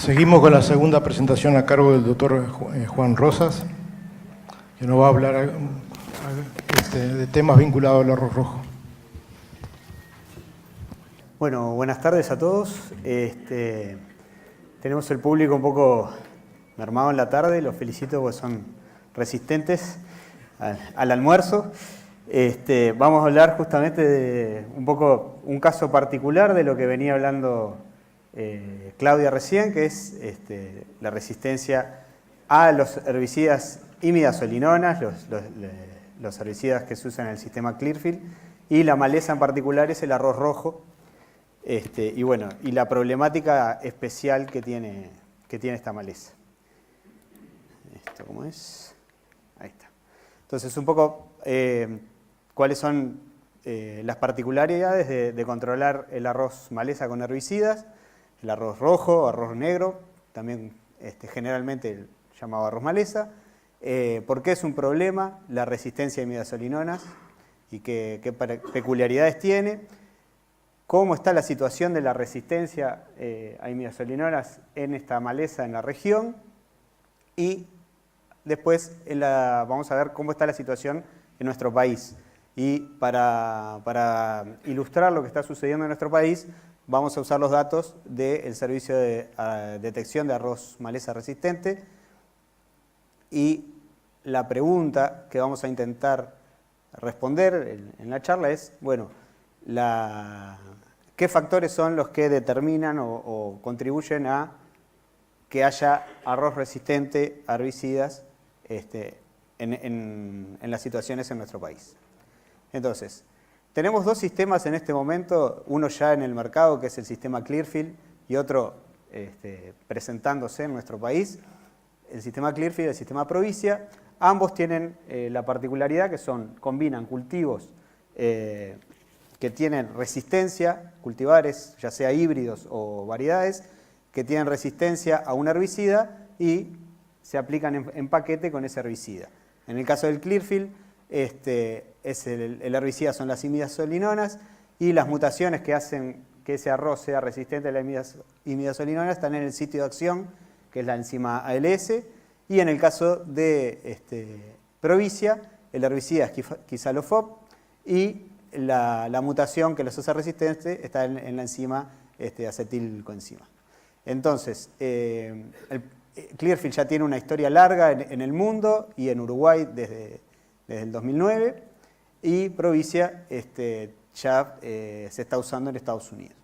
Seguimos con la segunda presentación a cargo del doctor Juan Rosas, que nos va a hablar de temas vinculados al arroz rojo. Bueno, buenas tardes a todos. Tenemos el público un poco mermado en la tarde, los felicito porque son resistentes al almuerzo. Vamos a hablar justamente de un caso particular de lo que venía hablando Claudia recién, que es la resistencia a los herbicidas imidazolinonas, los herbicidas que se usan en el sistema Clearfield, y la maleza en particular es el arroz rojo, y la problemática especial que tiene esta maleza. ¿Esto cómo es? Ahí está. Entonces, un poco cuáles son las particularidades de controlar el arroz maleza con herbicidas, el arroz rojo, arroz negro, también generalmente llamado arroz maleza, por qué es un problema la resistencia a imidazolinonas y qué peculiaridades tiene, cómo está la situación de la resistencia a imidazolinonas en esta maleza en la región, y después vamos a ver cómo está la situación en nuestro país. Y para ilustrar lo que está sucediendo en nuestro país, vamos a usar los datos del Servicio de Detección de Arroz Maleza Resistente, y la pregunta que vamos a intentar responder en la charla es, bueno, ¿qué factores son los que determinan o contribuyen a que haya arroz resistente a herbicidas en las situaciones en nuestro país? Entonces, tenemos dos sistemas en este momento, uno ya en el mercado, que es el sistema Clearfield, y otro presentándose en nuestro país. El sistema Clearfield y el sistema Provicia, ambos tienen la particularidad que combinan cultivos que tienen resistencia, cultivares, ya sea híbridos o variedades, que tienen resistencia a un herbicida y se aplican en paquete con ese herbicida. En el caso del Clearfield, el herbicida son las imidazolinonas, y las mutaciones que hacen que ese arroz sea resistente a las imidazolinonas están en el sitio de acción, que es la enzima ALS, y en el caso de Provicia, el herbicida es Quisalofop, y la mutación que los hace resistentes está en la enzima acetilcoenzima. Entonces, Clearfield ya tiene una historia larga en el mundo y en Uruguay desde el 2009, y Provicia ya se está usando en Estados Unidos.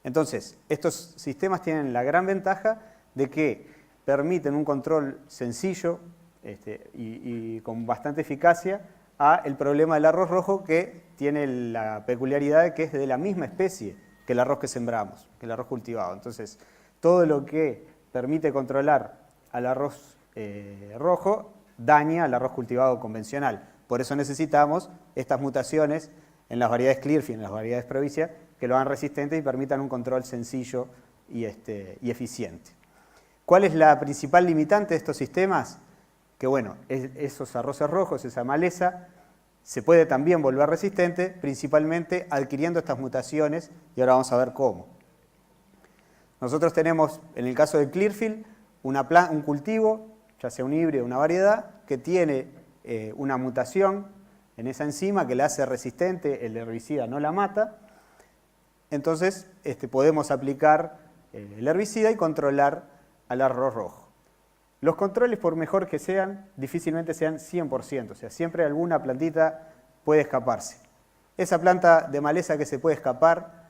Entonces, estos sistemas tienen la gran ventaja de que permiten un control sencillo y con bastante eficacia el problema del arroz rojo, que tiene la peculiaridad de que es de la misma especie que el arroz que sembramos, que el arroz cultivado. Entonces, todo lo que permite controlar al arroz rojo daña al arroz cultivado convencional. Por eso necesitamos estas mutaciones en las variedades Clearfield, en las variedades Provicia, que lo hagan resistente y permitan un control sencillo y eficiente. ¿Cuál es la principal limitante de estos sistemas? Que bueno, esos arroces rojos, esa maleza, se puede también volver resistente, principalmente adquiriendo estas mutaciones, y ahora vamos a ver cómo. Nosotros tenemos, en el caso de Clearfield, un cultivo, ya sea un híbrido o una variedad, que tiene una mutación en esa enzima que la hace resistente, el herbicida no la mata. Entonces podemos aplicar el herbicida y controlar al arroz rojo. Los controles, por mejor que sean, difícilmente sean 100%, o sea, siempre alguna plantita puede escaparse. Esa planta de maleza que se puede escapar,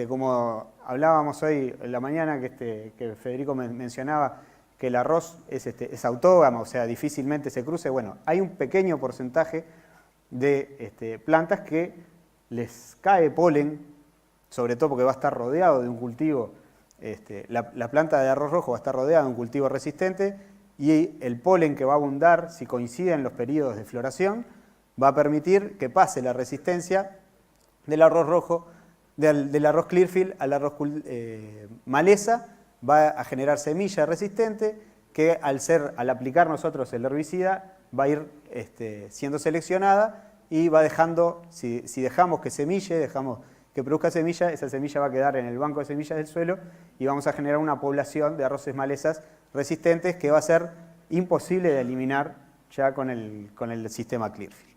como hablábamos hoy en la mañana, que Federico mencionaba, que el arroz es autógamo, o sea, difícilmente se cruce. Bueno, hay un pequeño porcentaje de plantas que les cae polen, sobre todo porque va a estar rodeado de un cultivo. La planta de arroz rojo va a estar rodeada de un cultivo resistente, y el polen que va a abundar, si coinciden los periodos de floración, va a permitir que pase la resistencia del arroz rojo, del arroz Clearfield al arroz maleza. Va a generar semilla resistente que al aplicar nosotros el herbicida va a ir siendo seleccionada, y va dejando, si dejamos que semille, dejamos que produzca semilla, esa semilla va a quedar en el banco de semillas del suelo y vamos a generar una población de arroces malezas resistentes que va a ser imposible de eliminar ya con el sistema Clearfield.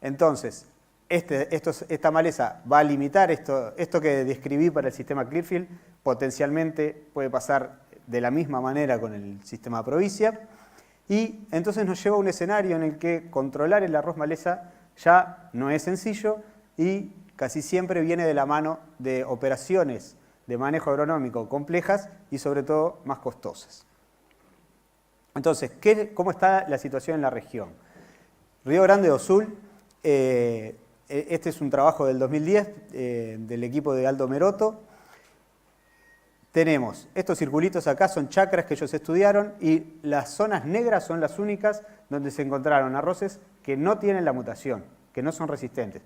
Entonces, esta maleza va a limitar esto que describí para el sistema Clearfield, potencialmente puede pasar de la misma manera con el sistema Provicia, y entonces nos lleva a un escenario en el que controlar el arroz maleza ya no es sencillo y casi siempre viene de la mano de operaciones de manejo agronómico complejas y sobre todo más costosas. Entonces, ¿cómo está la situación en la región? Río Grande do Sul, este es un trabajo del 2010 del equipo de Aldo Meroto. Tenemos estos circulitos acá, son chacras que ellos estudiaron y las zonas negras son las únicas donde se encontraron arroces que no tienen la mutación, que no son resistentes.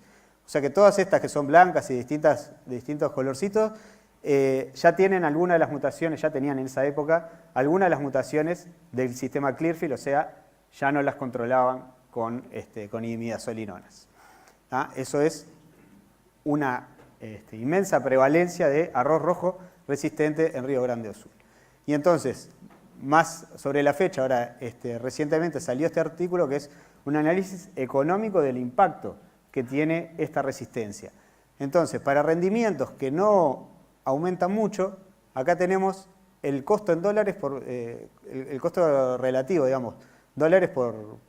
O sea que todas estas que son blancas y de distintos colorcitos, ya tienen alguna de las mutaciones, ya tenían en esa época alguna de las mutaciones del sistema Clearfield, o sea, ya no las controlaban con imidazolinonas. Eso es una inmensa prevalencia de arroz rojo resistente en Río Grande do Sul. Y entonces, más sobre la fecha, ahora recientemente salió este artículo que es un análisis económico del impacto que tiene esta resistencia. Entonces, para rendimientos que no aumentan mucho, acá tenemos el costo en dólares, el costo relativo, digamos, dólares por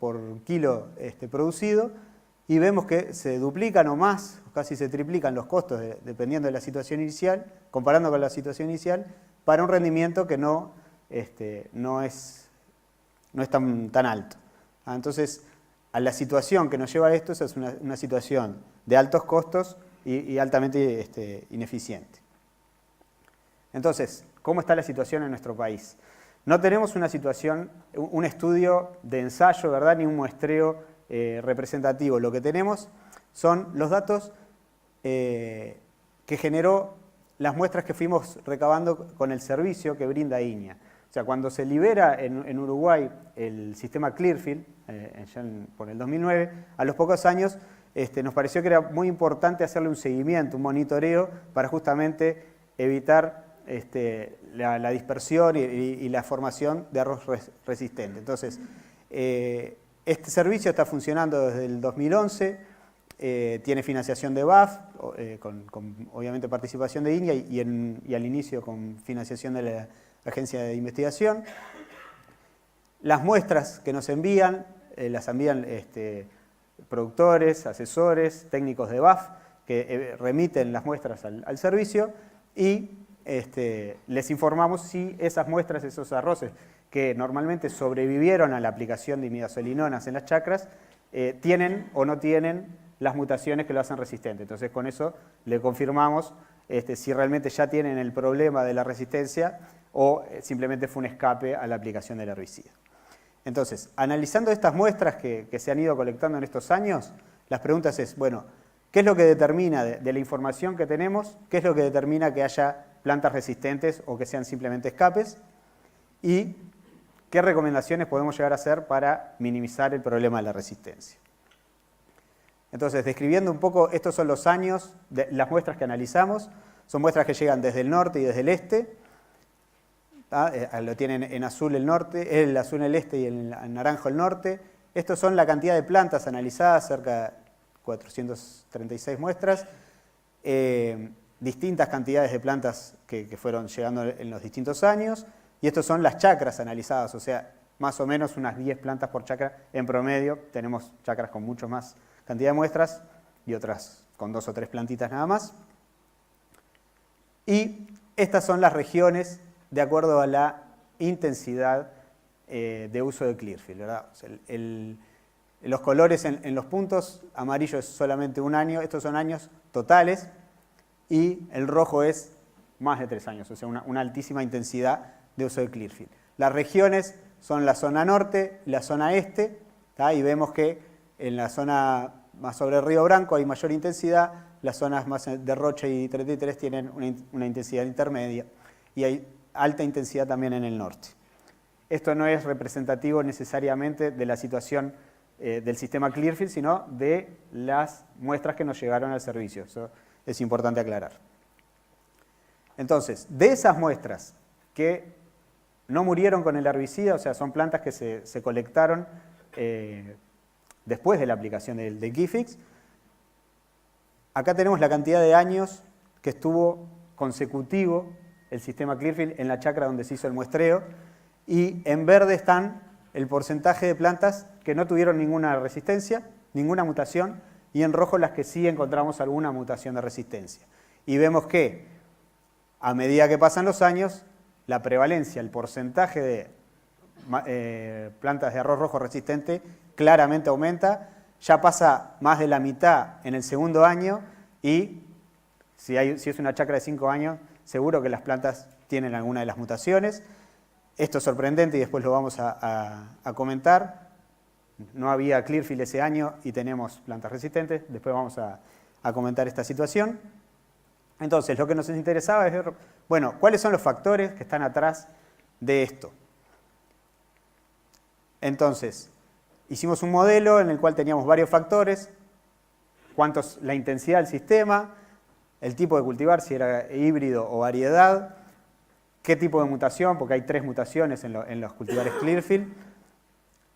kilo producido, y vemos que se duplican o más, casi se triplican los costos dependiendo de la situación inicial, comparando con la situación inicial, para un rendimiento que no es tan alto. Entonces, a la situación que nos lleva a esto es una situación de altos costos y altamente ineficiente. Entonces, ¿cómo está la situación en nuestro país? No tenemos un estudio de ensayo, ¿verdad?, ni un muestreo representativo. Lo que tenemos son los datos que generó las muestras que fuimos recabando con el servicio que brinda INIA. O sea, cuando se libera en Uruguay el sistema Clearfield, por el 2009, a los pocos años nos pareció que era muy importante hacerle un seguimiento, un monitoreo, para justamente evitar la dispersión y la formación de arroz resistente. Entonces, este servicio está funcionando desde el 2011, tiene financiación de BAF, con obviamente participación de INIA y al inicio con financiación de la Agencia de Investigación. Las muestras que nos envían, las envían productores, asesores, técnicos de BAF, que remiten las muestras al servicio y les informamos si esas muestras, esos arroces que normalmente sobrevivieron a la aplicación de imidazolinonas en las chacras, tienen o no tienen las mutaciones que lo hacen resistente. Entonces, con eso le confirmamos si realmente ya tienen el problema de la resistencia o simplemente fue un escape a la aplicación del herbicida. Entonces, analizando estas muestras que se han ido colectando en estos años, las preguntas es, bueno, ¿qué es lo que determina de la información que tenemos? ¿Qué es lo que determina que haya plantas resistentes o que sean simplemente escapes? ¿Y qué recomendaciones podemos llegar a hacer para minimizar el problema de la resistencia? Entonces, describiendo un poco, estos son los años de las muestras que analizamos. Son muestras que llegan desde el norte y desde el este. Lo tienen en azul el norte, el azul el este y el naranjo el norte. Estos son la cantidad de plantas analizadas, cerca de 436 muestras. Distintas cantidades de plantas que fueron llegando en los distintos años. Y estos son las chacras analizadas, o sea, más o menos unas 10 plantas por chacra en promedio. Tenemos chacras con mucho más cantidad de muestras y otras con 2 o 3 plantitas nada más. Y estas son las regiones de acuerdo a la intensidad de uso de Clearfield, ¿verdad? O sea, los colores en los puntos, amarillo es solamente un año, estos son años totales, y el rojo es más de 3 años, o sea, una altísima intensidad de uso de Clearfield. Las regiones son la zona norte y la zona este, ¿tá? Y vemos que en la zona más sobre Río Branco hay mayor intensidad, las zonas más de Rocha y 33 tienen una intensidad intermedia, y hay alta intensidad también en el norte. Esto no es representativo necesariamente de la situación del sistema Clearfield, sino de las muestras que nos llegaron al servicio. Eso es importante aclarar. Entonces, de esas muestras que no murieron con el herbicida, o sea, son plantas que se colectaron después de la aplicación del Keyfix, acá tenemos la cantidad de años que estuvo consecutivo el sistema Clearfield en la chacra donde se hizo el muestreo, y en verde están el porcentaje de plantas que no tuvieron ninguna resistencia, ninguna mutación, y en rojo las que sí encontramos alguna mutación de resistencia. Y vemos que a medida que pasan los años, la prevalencia, el porcentaje de plantas de arroz rojo resistente claramente aumenta, ya pasa más de la mitad en el segundo año, y si es una chacra de 5 años, seguro que las plantas tienen alguna de las mutaciones. Esto es sorprendente y después lo vamos a comentar. No había Clearfield ese año y tenemos plantas resistentes. Después vamos a comentar esta situación. Entonces, lo que nos interesaba es ver, bueno, ¿cuáles son los factores que están atrás de esto? Entonces, hicimos un modelo en el cual teníamos varios factores, la intensidad del sistema, el tipo de cultivar, si era híbrido o variedad, qué tipo de mutación, porque hay 3 mutaciones en los cultivares Clearfield,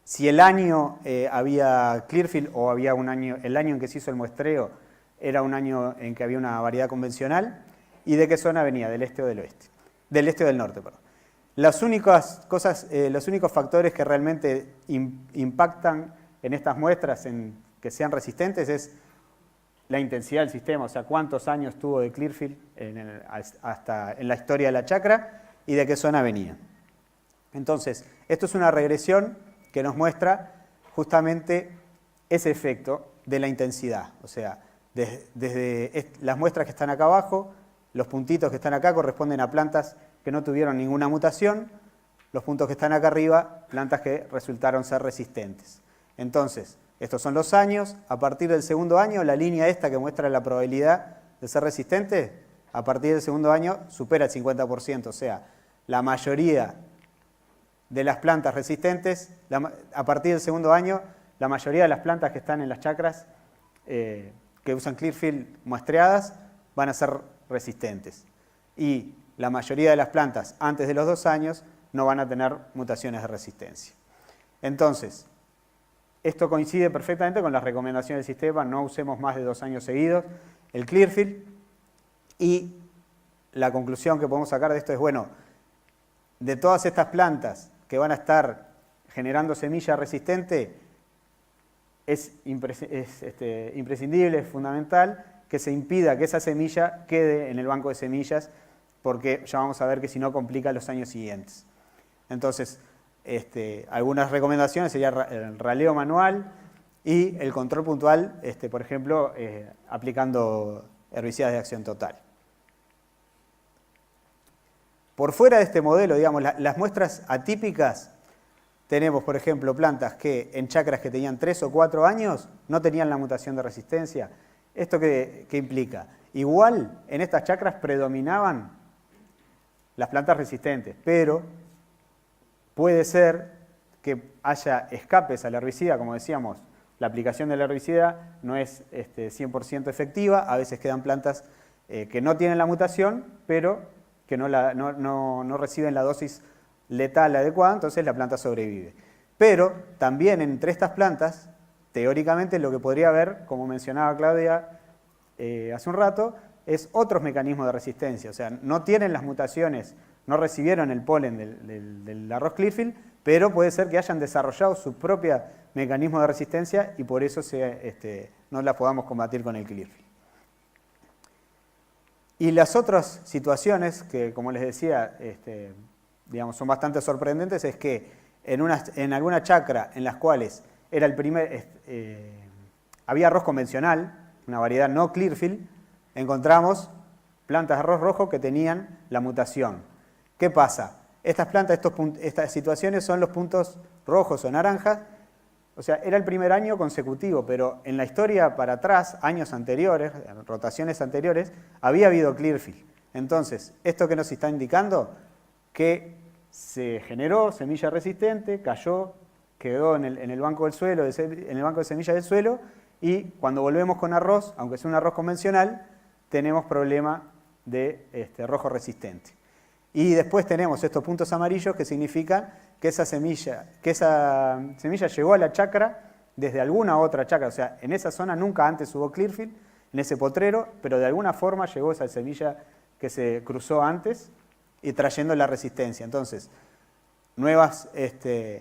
si el año había Clearfield o había el año en que se hizo el muestreo era un año en que había una variedad convencional, y de qué zona venía, del este o del oeste, del este o del norte, perdón. Las únicas los únicos factores que realmente impactan en estas muestras en que sean resistentes es la intensidad del sistema, o sea, cuántos años tuvo de Clearfield hasta en la historia de la chacra y de qué zona venía. Entonces, esto es una regresión que nos muestra justamente ese efecto de la intensidad. O sea, desde las muestras que están acá abajo, los puntitos que están acá corresponden a plantas que no tuvieron ninguna mutación, los puntos que están acá arriba, plantas que resultaron ser resistentes. Entonces, estos son los años. A partir del segundo año, la línea esta que muestra la probabilidad de ser resistente, a partir del segundo año supera el 50%. O sea, la mayoría de las plantas resistentes, a partir del segundo año, la mayoría de las plantas que están en las chacras que usan Clearfield muestreadas van a ser resistentes. Y la mayoría de las plantas antes de los 2 años no van a tener mutaciones de resistencia. Entonces, esto coincide perfectamente con las recomendaciones del sistema, no usemos más de 2 años seguidos el Clearfield, y la conclusión que podemos sacar de esto es, bueno, de todas estas plantas que van a estar generando semilla resistente, es imprescindible, es fundamental que se impida que esa semilla quede en el banco de semillas, porque ya vamos a ver que si no complica los años siguientes. Entonces, algunas recomendaciones serían el raleo manual y el control puntual, por ejemplo, aplicando herbicidas de acción total. Por fuera de este modelo, digamos, las muestras atípicas, tenemos, por ejemplo, plantas que en chacras que tenían 3 o 4 años no tenían la mutación de resistencia. ¿Esto qué implica? Igual en estas chacras predominaban las plantas resistentes, pero puede ser que haya escapes al herbicida, como decíamos, la aplicación del herbicida no es 100% efectiva, a veces quedan plantas que no tienen la mutación, pero que no reciben la dosis letal adecuada, entonces la planta sobrevive. Pero también entre estas plantas, teóricamente lo que podría haber, como mencionaba Claudia hace un rato, es otros mecanismos de resistencia, o sea, no tienen las mutaciones, no recibieron el polen del arroz Clearfield, pero puede ser que hayan desarrollado su propio mecanismo de resistencia y por eso no la podamos combatir con el Clearfield. Y las otras situaciones que, como les decía, digamos, son bastante sorprendentes, es que en alguna chacra en las cuales era había arroz convencional, una variedad no Clearfield, encontramos plantas de arroz rojo que tenían la mutación. ¿Qué pasa? Estas plantas, estas situaciones son los puntos rojos o naranjas, o sea, era el primer año consecutivo, pero en la historia para atrás, años anteriores, rotaciones anteriores, había habido Clearfield. Entonces, ¿esto qué nos está indicando? Que se generó semilla resistente, cayó quedó en el banco del suelo, en el banco de semillas del suelo, y cuando volvemos con arroz, aunque sea un arroz convencional, tenemos problema de rojo resistente. Y después tenemos estos puntos amarillos que significan que esa semilla llegó a la chacra desde alguna otra chacra. O sea, en esa zona nunca antes hubo Clearfield, en ese potrero, pero de alguna forma llegó esa semilla que se cruzó antes y trayendo la resistencia. Entonces, nuevas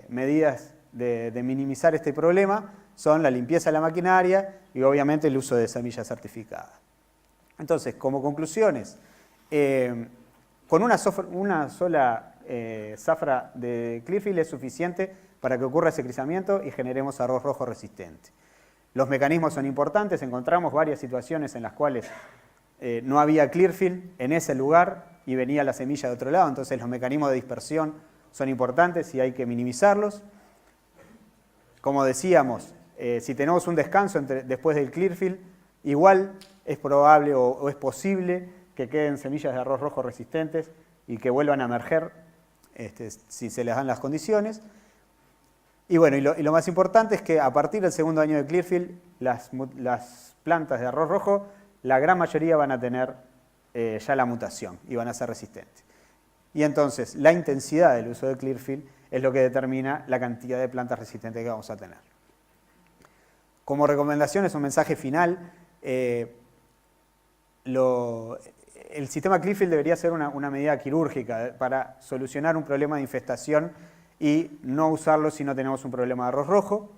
medidas de minimizar este problema son la limpieza de la maquinaria y obviamente el uso de semillas certificadas. Entonces, como conclusiones, con una sola zafra de Clearfield es suficiente para que ocurra ese crecimiento y generemos arroz rojo resistente. Los mecanismos son importantes, encontramos varias situaciones en las cuales no había Clearfield en ese lugar y venía la semilla de otro lado, entonces los mecanismos de dispersión son importantes y hay que minimizarlos. Como decíamos, si tenemos un descanso después del Clearfield, igual es probable o es posible que queden semillas de arroz rojo resistentes y que vuelvan a emerger si se les dan las condiciones. Y bueno, y lo más importante es que a partir del segundo año de Clearfield, las plantas de arroz rojo, la gran mayoría van a tener ya la mutación y van a ser resistentes. Y entonces la intensidad del uso de Clearfield es lo que determina la cantidad de plantas resistentes que vamos a tener. Como recomendación, es un mensaje final. El sistema Clearfield debería ser una medida quirúrgica para solucionar un problema de infestación y no usarlo si no tenemos un problema de arroz rojo.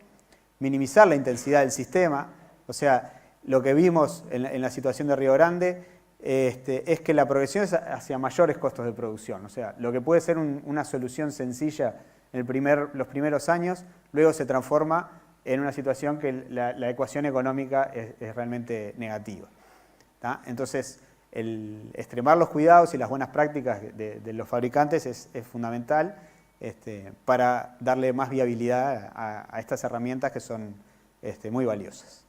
Minimizar la intensidad del sistema, o sea, lo que vimos en la situación de Río Grande es que la progresión es hacia mayores costos de producción. O sea, lo que puede ser una solución sencilla en los primeros años, luego se transforma en una situación que la ecuación económica es realmente negativa. ¿Tá? Entonces, el extremar los cuidados y las buenas prácticas de los fabricantes es fundamental para darle más viabilidad a estas herramientas que son muy valiosas.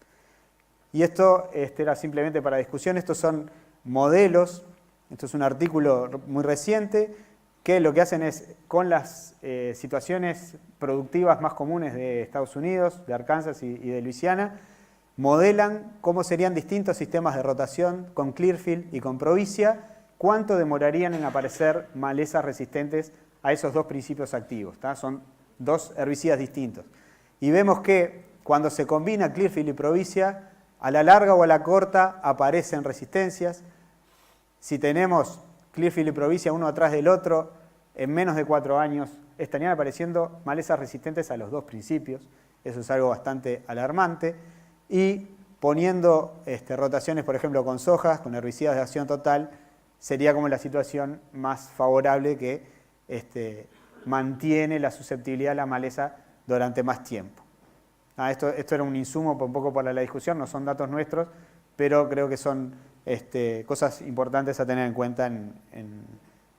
Y esto era simplemente para discusión. Estos son modelos, esto es un artículo muy reciente, que lo que hacen es, con las situaciones productivas más comunes de Estados Unidos, de Arkansas y de Luisiana, modelan cómo serían distintos sistemas de rotación con Clearfield y con Provicia, cuánto demorarían en aparecer malezas resistentes a esos dos principios activos. ¿Tá? Son dos herbicidas distintos. Y vemos que cuando se combina Clearfield y Provicia, a la larga o a la corta aparecen resistencias. Si tenemos Clearfield y Provicia uno atrás del otro, en menos de 4 años estarían apareciendo malezas resistentes a los dos principios. Eso es algo bastante alarmante. Y poniendo rotaciones, por ejemplo, con sojas, con herbicidas de acción total, sería como la situación más favorable que mantiene la susceptibilidad de la maleza durante más tiempo. Esto era un insumo un poco para la discusión, no son datos nuestros, pero creo que son cosas importantes a tener en cuenta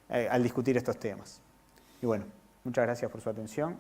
al discutir estos temas. Y bueno, muchas gracias por su atención.